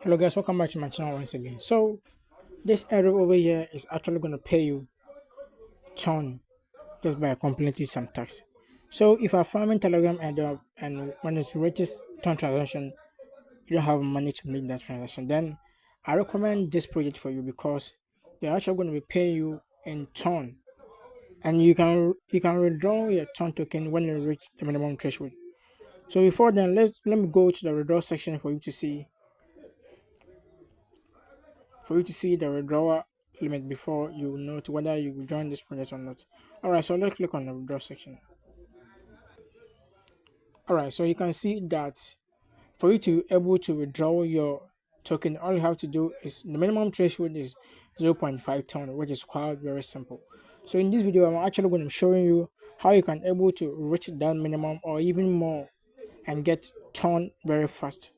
Hello guys, welcome back to my channel once again. So this airdrop over here is actually going to pay you ton just by completing some tax. So if you're farming Telegram airdrop and when it reaches ton transaction, you don't have money to make that transaction, then I recommend this project for you because they're actually going to be paying you in ton, and you can withdraw your ton token when you reach the minimum threshold. So before then, let me go to the withdraw section for you to see the withdrawal limit before you note whether you join this project or not. Alright, so let's click on the withdraw section. Alright, so you can see that for you to able to withdraw your token, all you have to do is the minimum threshold is 0.5 ton, which is quite very simple. So in this video, I'm actually going to be showing you how you can able to reach that minimum or even more and get ton very fast.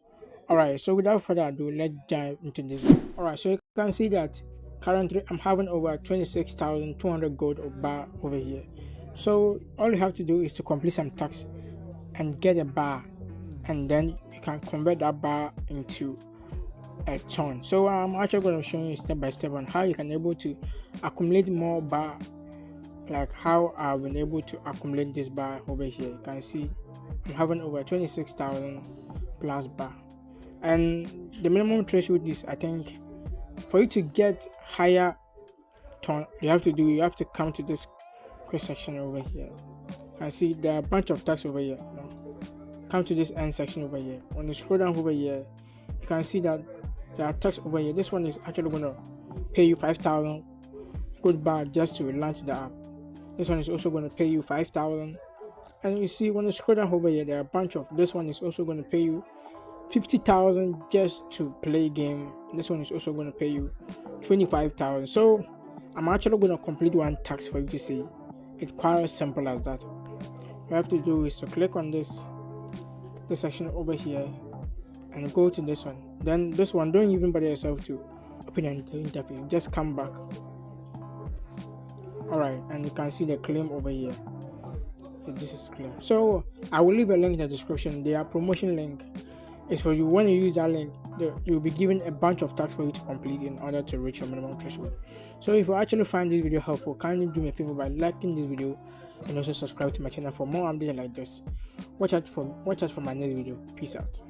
Alright, so without further ado, let's dive into this. Alright, so you can see that currently I'm having over 26,200 gold or bar over here. So all you have to do is to complete some tasks and get a bar, and then you can convert that bar into a ton. So I'm actually going to show you step by step on how you can able to accumulate more bar, like how I've been able to accumulate this bar over here. You can see I'm having over 26,000 plus bar, and the minimum threshold is, I think, for you to get higher ton, you have to come to this quick section over here. I see there are a bunch of tags over here. Come to this end section over here. When you scroll down over here, you can see that there are tags over here. This one is actually going to pay you 5,000 gold bar just to launch the app. This one is also going to pay you 5,000. And you see when you scroll down over here, there are a bunch of, this one is also going to pay you 50,000 just to play game. This one is also going to pay you 25,000. So I'm actually going to complete one task for you to see. It's quite as simple as that. What you have to do is to click on this section over here and go to this one. Then this one, don't even bother yourself to open the interface, just come back. Alright, and you can see the claim over here. This is claim. So I will leave a link in the description. Their promotion link is for you. When you use that link, you'll be given a bunch of tasks for you to complete in order to reach your minimum threshold. So if you actually find this video helpful, kindly do me a favor by liking this video and also subscribe to my channel for more updates like this. Watch out for my next video. Peace out.